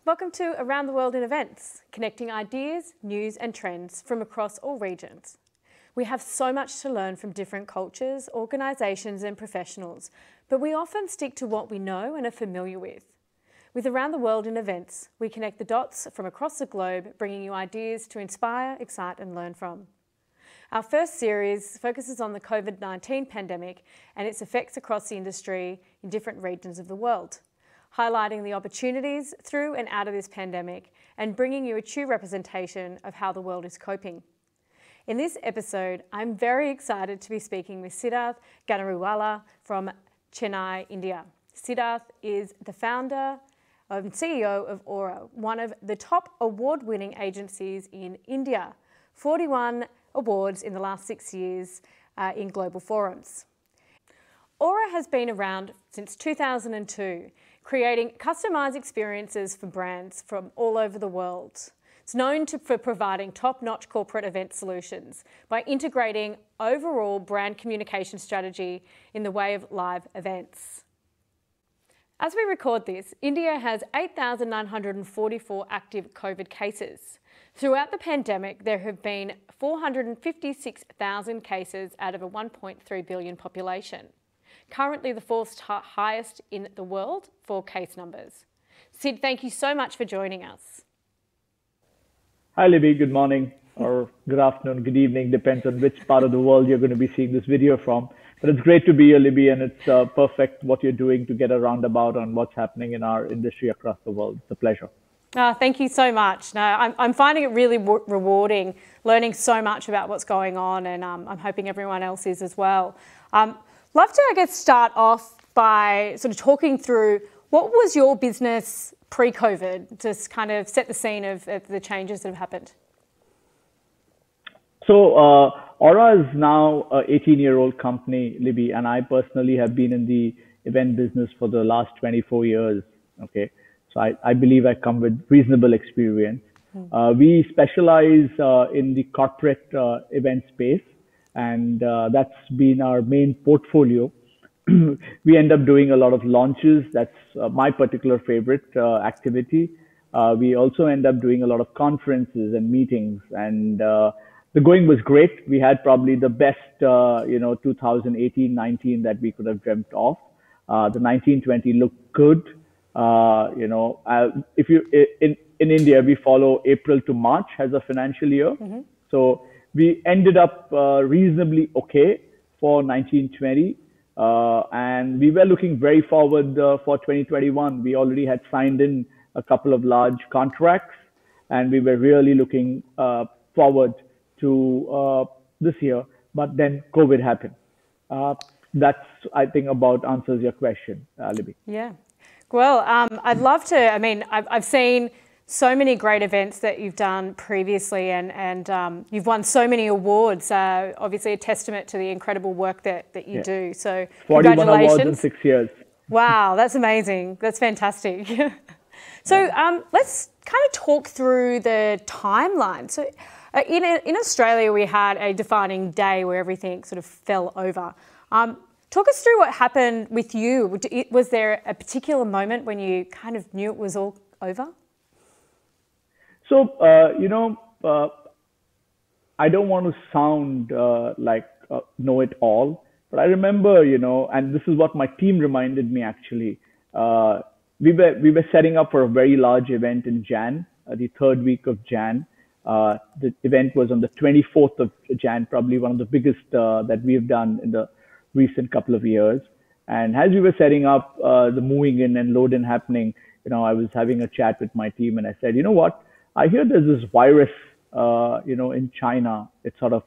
Welcome to Around the World in Events, connecting ideas, news and trends from across all regions. We have so much to learn from different cultures, organisations and professionals, but we often stick to what we know and are familiar with. With Around the World in Events, we connect the dots from across the globe, bringing you ideas to inspire, excite and learn from. Our first series focuses on the COVID-19 pandemic and its effects across the industry in different regions of the world, highlighting the opportunities through and out of this pandemic and bringing you a true representation of how the world is coping. In this episode, I'm very excited to be speaking with Siddharth Ganeriwala from Chennai, India. Siddharth is the founder and CEO of Aura, one of the top award-winning agencies in India, 41 awards in the last 6 years in global forums. Aura has been around since 2002, creating customised experiences for brands from all over the world. It's known for providing top-notch corporate event solutions by integrating overall brand communication strategy in the way of live events. As we record this, India has 8,944 active COVID cases. Throughout the pandemic, there have been 456,000 cases out of a 1.3 billion population. Currently the fourth highest in the world for case numbers. Sid, thank you so much for joining us. Hi Libby, good morning or good afternoon, good evening, depends on which part of the world you're going to be seeing this video from. But it's great to be here, Libby, and it's perfect what you're doing to get a roundabout on what's happening in our industry across the world. It's a pleasure. Thank you so much. No, I'm finding it really rewarding, learning so much about what's going on, and I'm hoping everyone else is as well. Love to, I guess, start off by sort of talking through what was your business pre-COVID, just kind of set the scene of the changes that have happened. So Aura is now an 18-year-old company, Libby, and I personally have been in the event business for the last 24 years. Okay. So I believe I come with reasonable experience. We specialize in the corporate event space, and that's been our main portfolio. We end up doing a lot of launches. That's my particular favorite activity. We also end up doing a lot of conferences and meetings, and the going was great. We had probably the best, 2018-19 that we could have dreamt of. The 19-20 looked good. If you in India, we follow April to March as a financial year. So we ended up reasonably okay for 19-20. And we were looking very forward for 2021. We already had signed in a couple of large contracts, and we were really looking forward to this year. But then COVID happened. That's, I think, about answers your question, Libby. Yeah. Well, I'd love to. I mean, I've seen so many great events that you've done previously, and you've won so many awards. Obviously, a testament to the incredible work that you do. So, 41 congratulations. awards in 6 years. Wow, that's amazing. That's fantastic. So, let's kind of talk through the timeline. So, in Australia, we had a defining day where everything sort of fell over. Talk us through what happened with you. Was there a particular moment when you kind of knew it was all over? So, I don't want to sound like know-it-all, but I remember, and this is what my team reminded me actually. We were setting up for a very large event in Jan, the third week of Jan. The event was on the 24th of Jan, probably one of the biggest that we've done in the recent couple of years. And as we were setting up the moving in and load in happening, I was having a chat with my team, and I said, you know what? I hear there's this virus, in China. It's sort of,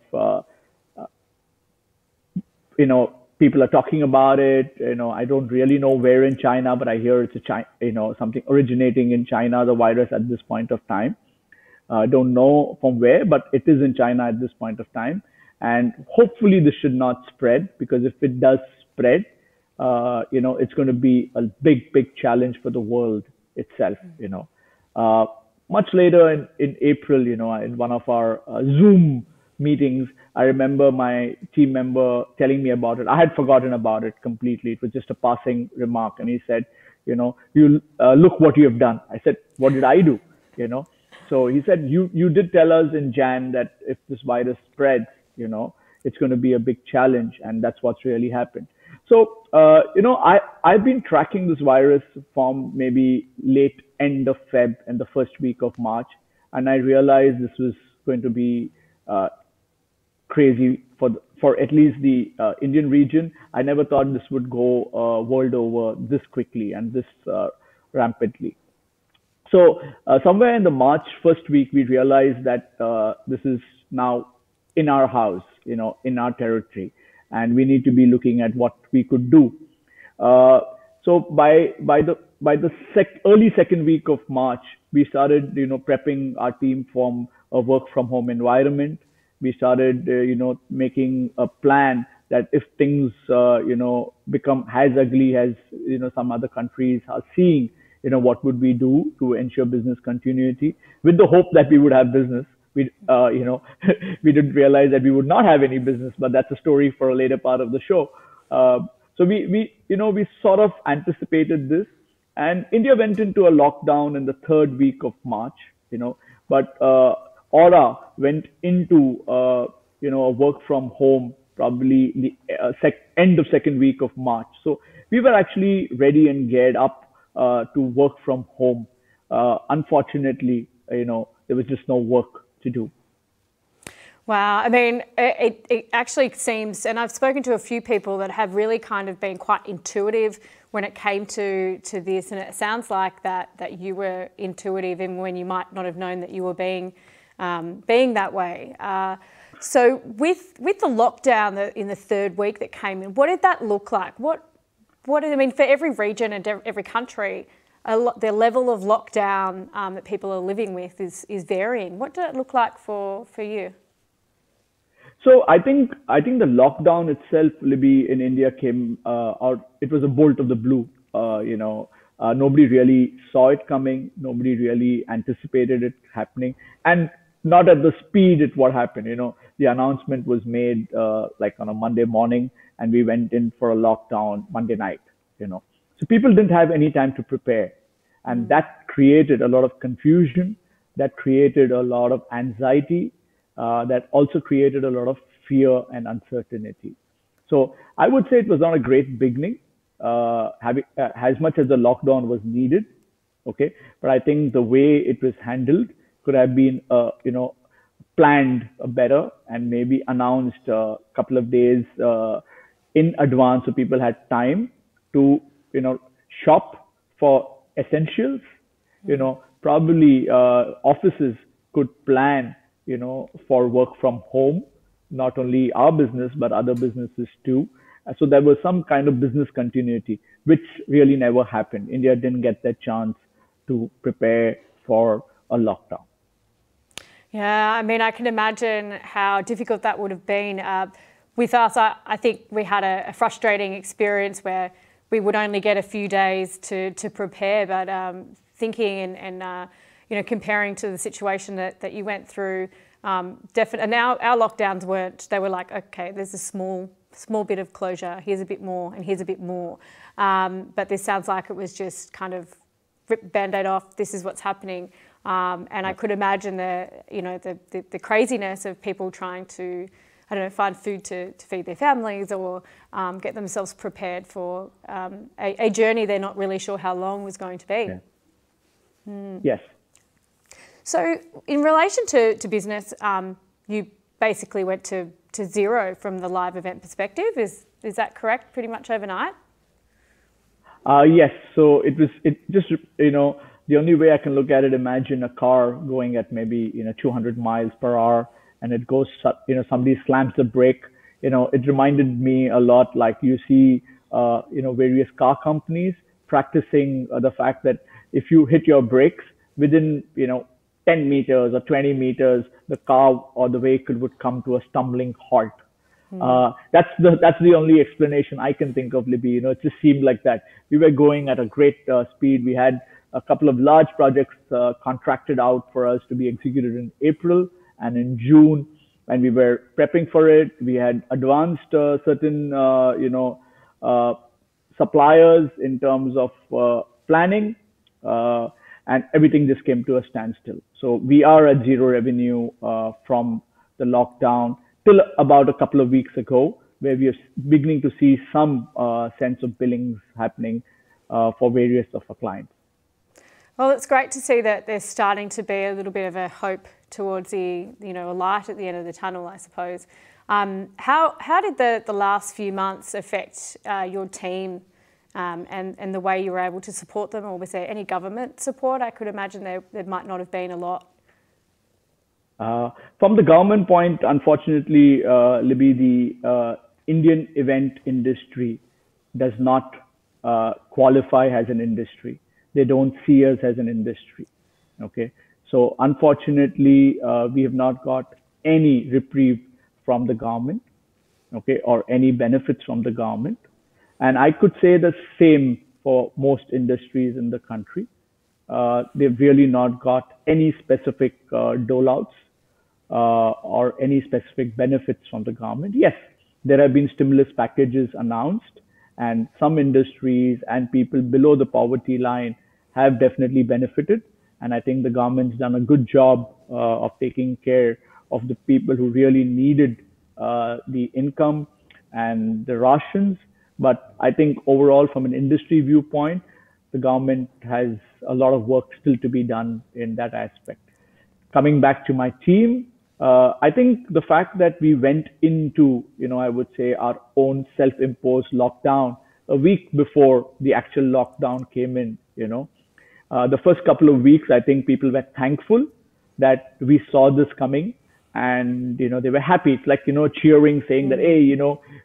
people are talking about it. I don't really know where in China, but I hear it's something originating in China, the virus at this point of time. I don't know from where, but it is in China at this point of time. And hopefully this should not spread, because if it does spread, it's going to be a big, big challenge for the world itself. Much later in April, in one of our Zoom meetings, I remember my team member telling me about it. I had forgotten about it completely. It was just a passing remark. And he said, you look what you have done. I said, what did I do? You know, so he said, you did tell us in Jan that if this virus spreads, it's going to be a big challenge, and that's what's really happened. So, I've been tracking this virus from maybe late end of Feb and the first week of March, and I realized this was going to be crazy for at least the Indian region. I never thought this would go world over this quickly and this rampantly. So somewhere in the March first week, we realized that this is now in our house, in our territory, and we need to be looking at what we could do. Uh, so by the early second week of March, we started prepping our team from a work from home environment. We started making a plan that if things become as ugly as some other countries are seeing, what would we do to ensure business continuity, with the hope that we would have business. We we didn't realize that we would not have any business, but that's a story for a later part of the show. So we sort of anticipated this, and India went into a lockdown in the third week of March. But Aura went into a work from home probably the end of second week of March. So we were actually ready and geared up to work from home. Unfortunately, there was just no work to do. Wow. I mean, it actually seems, and I've spoken to a few people that have really kind of been quite intuitive when it came to this, and it sounds like that you were intuitive even when you might not have known that you were being that way. So with the lockdown in the third week that came in, what did that look like? I mean, for every region and every country, the level of lockdown that people are living with is varying. What did it look like for you? So I think the lockdown itself, Libby, in India came out. It was a bolt of the blue. Nobody really saw it coming. Nobody really anticipated it happening, and not at the speed it what happened. The announcement was made like on a Monday morning, and we went in for a lockdown Monday night. So people didn't have any time to prepare, and that created a lot of confusion. That created a lot of anxiety. That also created a lot of fear and uncertainty. So I would say it was not a great beginning, as much as the lockdown was needed. Okay, but I think the way it was handled could have been, planned better and maybe announced a couple of days in advance, so people had time to, shop for essentials. Probably offices could plan, for work from home, not only our business, but other businesses too. So there was some kind of business continuity, which really never happened. India didn't get that chance to prepare for a lockdown. Yeah, I mean, I can imagine how difficult that would have been. With us, I think we had a frustrating experience where we would only get a few days to prepare, but thinking and comparing to the situation that you went through, definitely. And now our lockdowns weren't. They were like, okay, there's a small bit of closure. Here's a bit more, and here's a bit more. But this sounds like it was just kind of rip Band-Aid off. This is what's happening. And I could imagine the craziness of people trying to, I don't know, find food to feed their families or get themselves prepared for a journey they're not really sure how long was going to be. Yeah. Yes. So in relation to business, you basically went to zero from the live event perspective. Is that correct? Pretty much overnight? Yes. So it just, the only way I can look at it, imagine a car going at maybe, 200 miles per hour, and it goes, somebody slams the brake. It reminded me a lot, like you see, various car companies practicing the fact that if you hit your brakes within, 10 meters or 20 meters, the car or the vehicle would come to a stumbling halt. That's the only explanation I can think of, Libby. It just seemed like that. We were going at a great speed. We had a couple of large projects contracted out for us to be executed in April and in June, and we were prepping for it. We had advanced certain, suppliers in terms of planning, uh, and everything just came to a standstill. So we are at zero revenue from the lockdown till about a couple of weeks ago, where we are beginning to see some sense of billings happening for various of our clients. Well, it's great to see that there's starting to be a little bit of a hope towards the, a light at the end of the tunnel, I suppose. How did the last few months affect your team and the way you were able to support them? Or was there any government support? I could imagine there might not have been a lot. From the government point, unfortunately, Libby, the Indian event industry does not qualify as an industry. They don't see us as an industry. Okay. So unfortunately, we have not got any reprieve from the government, okay, or any benefits from the government. And I could say the same for most industries in the country. They've really not got any specific dole outs or any specific benefits from the government. Yes, there have been stimulus packages announced, and some industries and people below the poverty line have definitely benefited. And I think the government's done a good job of taking care of the people who really needed the income and the rations. But I think overall, from an industry viewpoint, the government has a lot of work still to be done in that aspect. Coming back to my team, I think the fact that we went into, I would say our own self-imposed lockdown a week before the actual lockdown came in, the first couple of weeks, I think people were thankful that we saw this coming, and they were happy. It's like cheering, saying that, hey,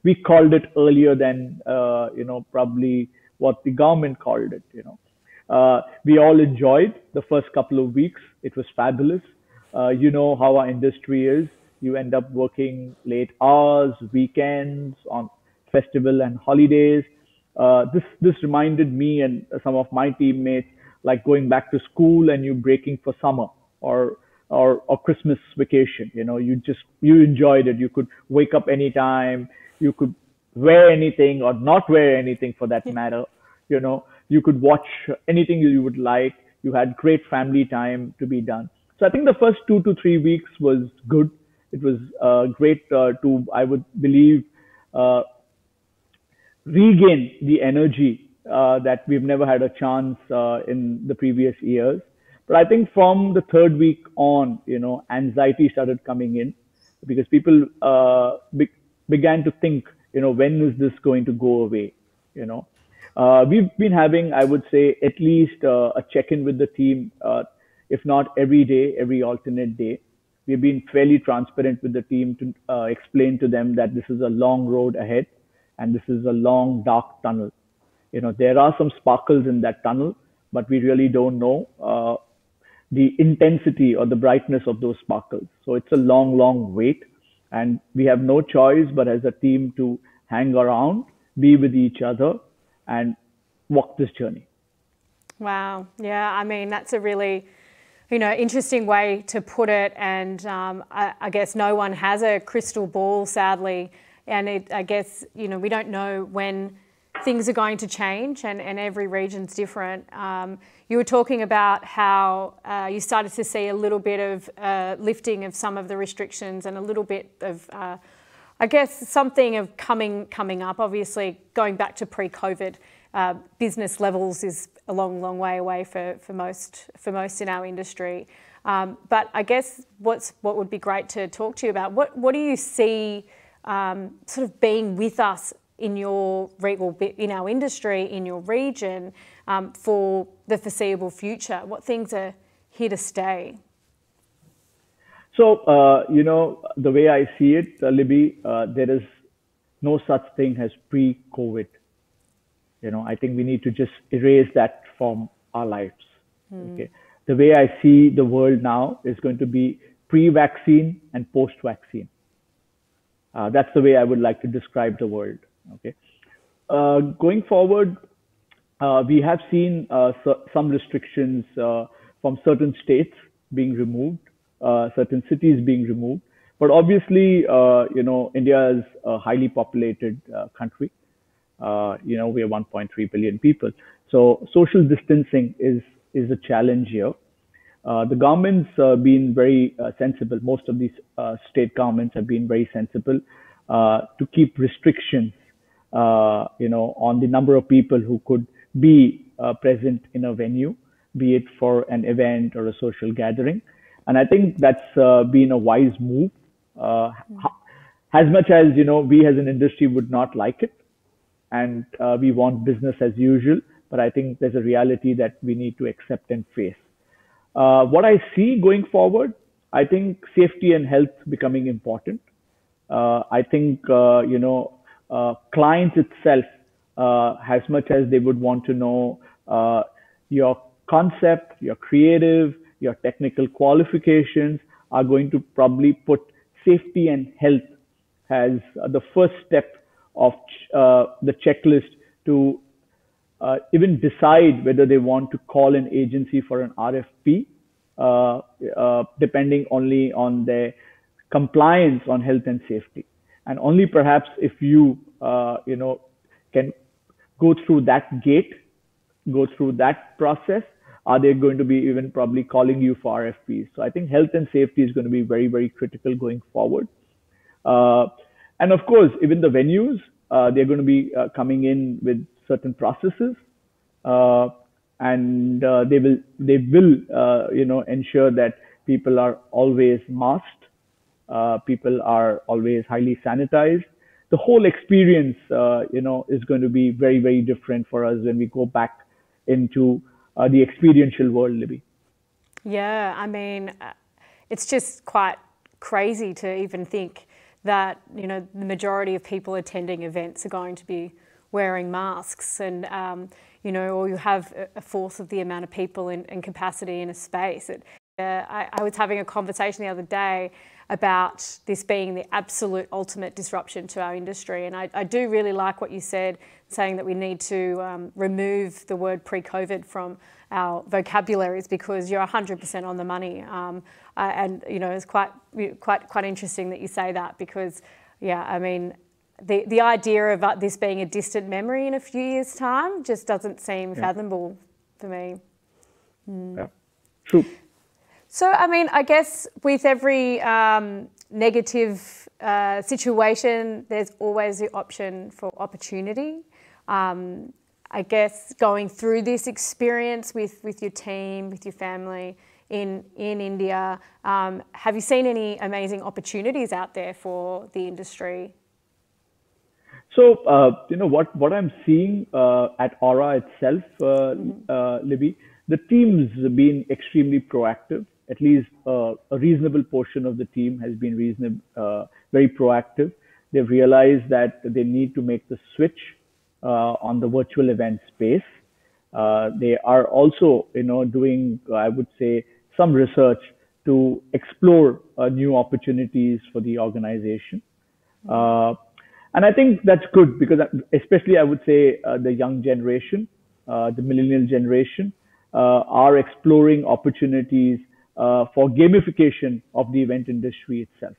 we called it earlier than probably what the government called it. We all enjoyed the first couple of weeks. It was fabulous. You know how our industry is. You end up working late hours, weekends, on festival and holidays. This reminded me and some of my teammates like going back to school and you breaking for summer or Christmas vacation. You enjoyed it. You could wake up anytime. You could wear anything or not wear anything for that matter. You could watch anything you would like. You had great family time to be done. So I think the first 2 to 3 weeks was good. It was great to, I would believe, regain the energy that we've never had a chance in the previous years. But I think from the third week on, anxiety started coming in because people began to think, when is this going to go away? We've been having, I would say, at least a check-in with the team, if not every day, every alternate day. We've been fairly transparent with the team to explain to them that this is a long road ahead and this is a long, dark tunnel. There are some sparkles in that tunnel, but we really don't know the intensity or the brightness of those sparkles. So it's a long, long wait, and we have no choice but as a team to hang around, be with each other, and walk this journey. Wow. Yeah, I mean, that's a really, interesting way to put it. And I guess no one has a crystal ball, sadly. And I guess, we don't know when things are going to change, and every region's different. You were talking about how you started to see a little bit of lifting of some of the restrictions and a little bit of, I guess, something of coming up. Obviously, going back to pre-COVID, business levels is a long, long way away for most in our industry. But I guess what would be great to talk to you about, what do you see sort of being with us in in our industry, in your region, for the foreseeable future? What things are here to stay? So, the way I see it, Libby, there is no such thing as pre-COVID. I think we need to just erase that from our lives. Okay. The way I see the world now is going to be pre-vaccine and post-vaccine. That's the way I would like to describe the world. Okay. Going forward, we have seen some restrictions from certain states being removed, certain cities being removed. But obviously, India is a highly populated country. We are 1.3 billion people. So social distancing is a challenge here. The government's been very sensible. Most of these state governments have been very sensible to keep restrictions, on the number of people who could be present in a venue, be it for an event or a social gathering. And I think that's been a wise move. Uh, as much as we as an industry would not like it, and we want business as usual, but I think there's a reality that we need to accept and face. What I see going forward, I think safety and health becoming important. I think clients itself, as much as they would want to know your concept, your creative, your technical qualifications, are going to probably put safety and health as the first step of the checklist to even decide whether they want to call an agency for an RFP, depending only on their compliance on health and safety. And only perhaps if you, can go through that gate, go through that process, are they going to be even probably calling you for RFPs. So I think health and safety is going to be very, very critical going forward. Uh, and of course, even the venues, they're going to be coming in with certain processes, uh, and they will ensure that people are always masked, people are always highly sanitized. The whole experience, is going to be very, very different for us when we go back into the experiential world, Libby. Yeah, I mean, it's just quite crazy to even think that, the majority of people attending events are going to be wearing masks and, or you have a fourth of the amount of people in capacity in a space. I was having a conversation the other day about this being the absolute ultimate disruption to our industry. And I do really like what you said, saying that we need to remove the word pre-COVID from our vocabularies, because you're 100% on the money. And it's quite interesting that you say that, because, yeah, I mean, the idea of this being a distant memory in a few years' time just doesn't seem fathomable for me. Yeah, true. So, I mean, I guess with every negative situation, there's always the option for opportunity. I guess going through this experience with your team, with your family in India, have you seen any amazing opportunities out there for the industry? So, what I'm seeing at Aura itself, Libby, the team's been extremely proactive. At least a reasonable portion of the team has been very proactive. They've realized that they need to make the switch on the virtual event space. They are also, doing, I would say, some research to explore new opportunities for the organization. And I think that's good, because especially I would say the young generation, the millennial generation, are exploring opportunities for gamification of the event industry itself.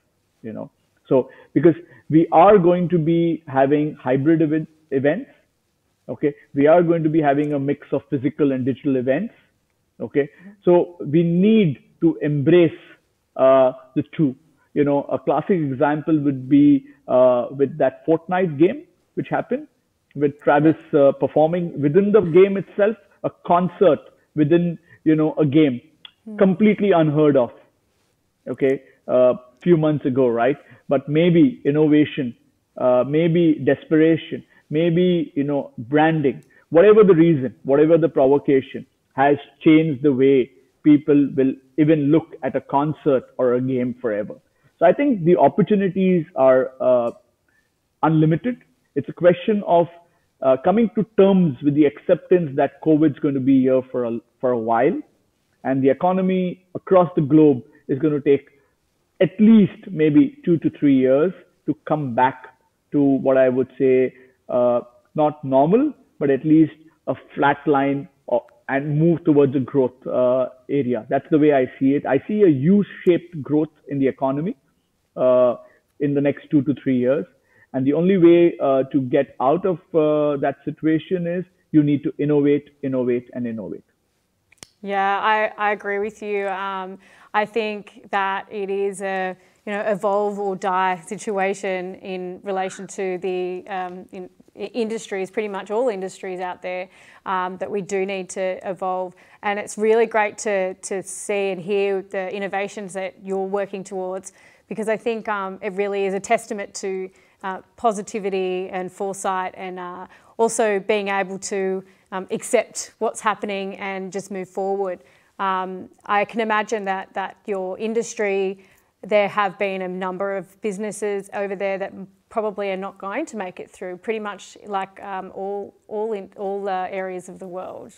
So because we are going to be having hybrid events, okay, we are going to be having a mix of physical and digital events, okay. So we need to embrace the two. A classic example would be with that Fortnite game, which happened with Travis performing within the game itself, a concert within, a game, completely unheard of, okay, a few months ago, right? But maybe innovation, maybe desperation, maybe, branding, whatever the reason, whatever the provocation, has changed the way people will even look at a concert or a game forever. So I think the opportunities are unlimited. It's a question of coming to terms with the acceptance that COVID is going to be here for a while, and the economy across the globe is going to take at least maybe 2 to 3 years to come back to what I would say, not normal, but at least a flat line, and move towards a growth area. That's the way I see it. I see a U-shaped growth in the economy in the next 2 to 3 years. And the only way to get out of that situation is you need to innovate, innovate, and innovate. Yeah, I agree with you. I think that it is a evolve or die situation in relation to the industries, pretty much all industries out there, that we do need to evolve. And it's really great to see and hear the innovations that you're working towards, because I think it really is a testament to positivity and foresight, and also being able to accept what's happening and just move forward. I can imagine that your industry, there have been a number of businesses over there that probably are not going to make it through, pretty much like all areas of the world.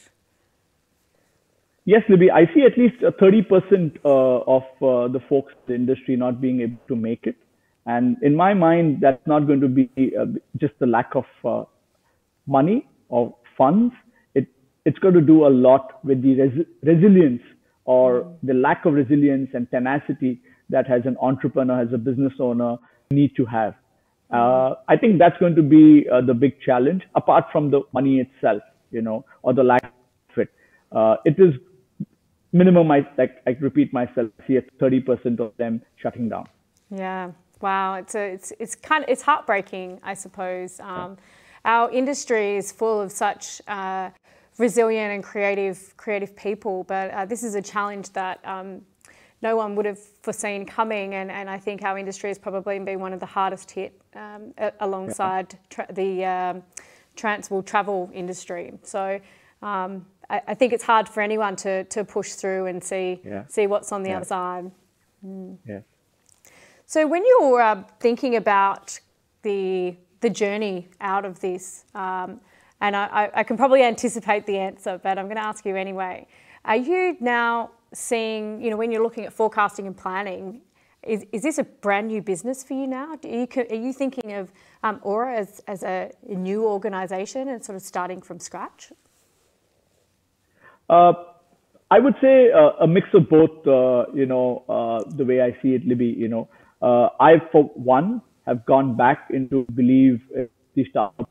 Yes, Libby, I see at least 30% of the folks in the industry not being able to make it. And in my mind, that's not going to be just the lack of money or funds. It's going to do a lot with the resilience or the lack of resilience and tenacity that as an entrepreneur, as a business owner, need to have. I think that's going to be the big challenge, apart from the money itself, or the lack of it. It is minimum, I repeat myself, see 30% of them shutting down. Yeah, wow, it's heartbreaking, I suppose. Our industry is full of such resilient and creative people, but this is a challenge that no one would have foreseen coming, and I think our industry has probably been one of the hardest hit, alongside the travel industry. So I think it's hard for anyone to push through and see what's on the other side. Yeah. So when you're thinking about the journey out of this, and I can probably anticipate the answer, but I'm going to ask you anyway. Are you now seeing, when you're looking at forecasting and planning, is this a brand new business for you now? Are you thinking of Aura as a new organisation and sort of starting from scratch? I would say a mix of both, the way I see it, Libby. I, for one, have gone back into believe the startup.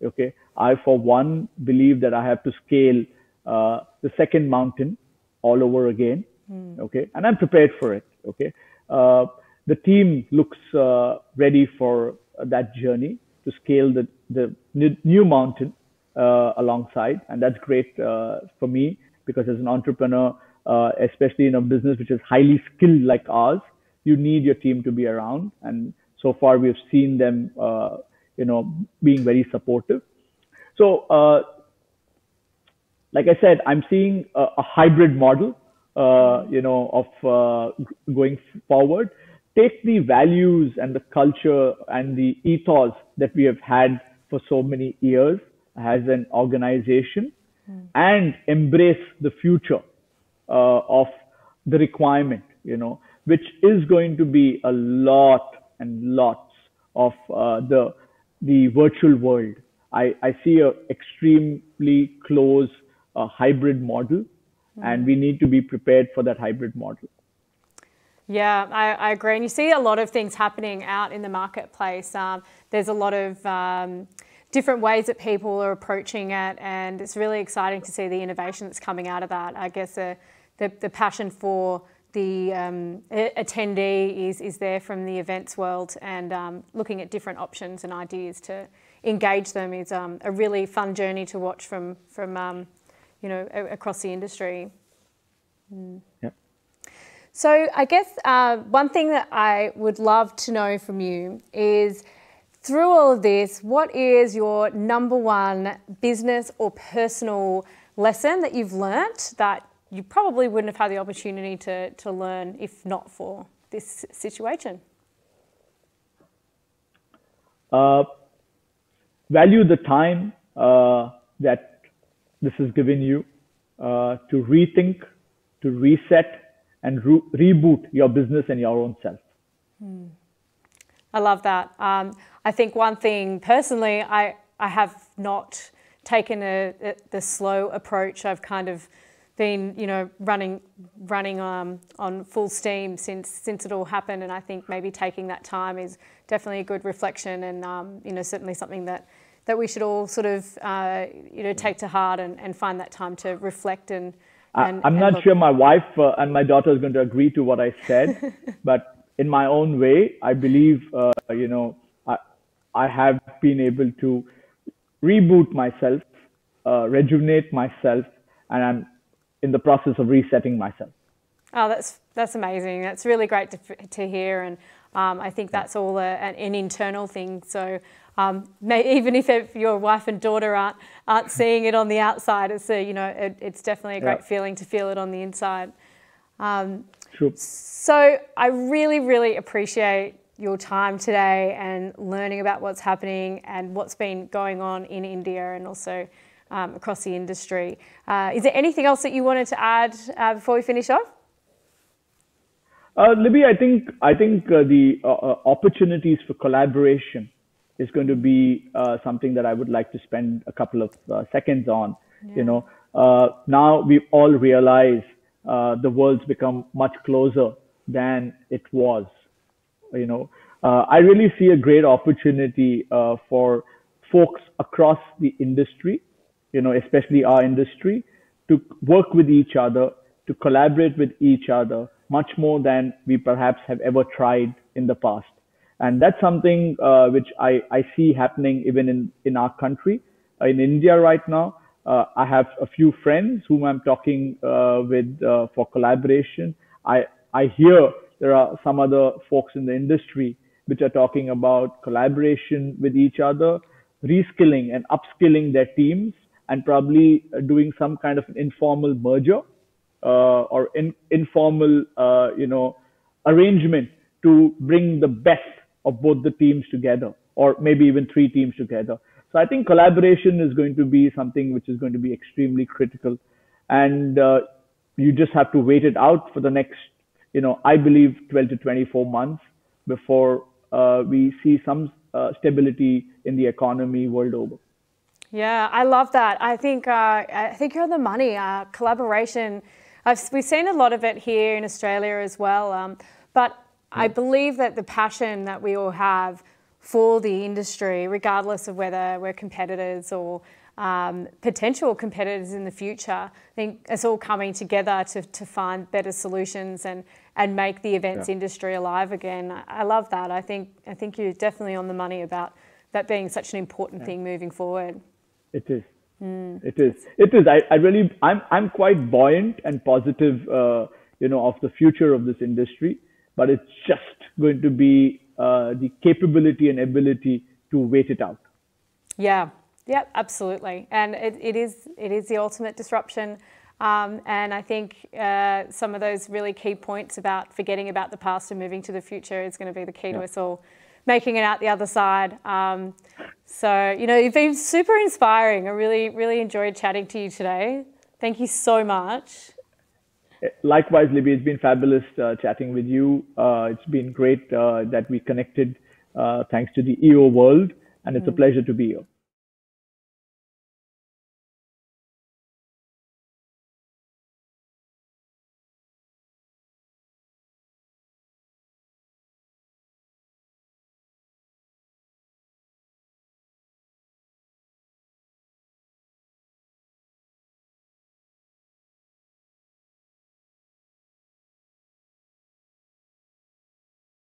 Okay. I, for one, believe that I have to scale the second mountain all over again. Okay. And I'm prepared for it. Okay. The team looks ready for that journey to scale the new mountain alongside. And that's great for me, because as an entrepreneur, especially in a business which is highly skilled like ours, you need your team to be around. And so far we've seen them, being very supportive. So, like I said, I'm seeing a hybrid model, of going forward. Take the values and the culture and the ethos that we have had for so many years as an organization, and embrace the future of the requirement, which is going to be a lot and lots of the virtual world. I see a extremely close hybrid model, and we need to be prepared for that hybrid model. Yeah, I agree. And you see a lot of things happening out in the marketplace. There's a lot of different ways that people are approaching it, and it's really exciting to see the innovation that's coming out of that. I guess the passion for the attendee is there from the events world, and looking at different options and ideas to engage them is a really fun journey to watch from across the industry. Yep. So I guess one thing that I would love to know from you is, through all of this, what is your number one business or personal lesson that you've learnt that you probably wouldn't have had the opportunity to learn if not for this situation? Value the time that this has given you to rethink, to reset, and reboot your business and your own self. I love that. I think one thing personally, I have not taken the slow approach. I've kind of been, running on full steam since it all happened, and I think maybe taking that time is definitely a good reflection, and certainly something that that we should all sort of, take to heart and find that time to reflect I'm not sure my wife and my daughter is going to agree to what I said, but in my own way, I believe, I have been able to reboot myself, rejuvenate myself, and I'm in the process of resetting myself. Oh, that's amazing. That's really great to hear, and I think that's all an internal thing. So even if your wife and daughter aren't seeing it on the outside, it's definitely a great feeling to feel it on the inside. True. So I really, really appreciate your time today and learning about what's happening and what's been going on in India and also across the industry. Is there anything else that you wanted to add before we finish off? Libby, I think the opportunities for collaboration is going to be something that I would like to spend a couple of seconds on. Yeah. Now we all realize the world's become much closer than it was. I really see a great opportunity for folks across the industry, especially our industry, to work with each other, to collaborate with each other much more than we perhaps have ever tried in the past. And that's something which I see happening even in our country, in India right now. I have a few friends whom I'm talking with for collaboration. I hear there are some other folks in the industry which are talking about collaboration with each other, reskilling and upskilling their teams, and probably doing some kind of an informal merger or informal, arrangement to bring the best of both the teams together, or maybe even three teams together. So I think collaboration is going to be something which is going to be extremely critical, and you just have to wait it out for the next, I believe 12 to 24 months before we see some stability in the economy world over. Yeah, I love that. I think you're on the money. Collaboration. We've seen a lot of it here in Australia as well. But I believe that the passion that we all have for the industry, regardless of whether we're competitors or potential competitors in the future, I think it's all coming together to find better solutions and make the events industry alive again. I love that. I think you're definitely on the money about that being such an important thing moving forward. It is. It is. I'm quite buoyant and positive, of the future of this industry, but it's just going to be the capability and ability to wait it out. Yeah, absolutely. And it is the ultimate disruption. And I think some of those really key points about forgetting about the past and moving to the future is going to be the key to us all making it out the other side. So, you've been super inspiring. I really, really enjoyed chatting to you today. Thank you so much. Likewise, Libby, it's been fabulous chatting with you. It's been great that we connected thanks to the EO world, and it's a pleasure to be here.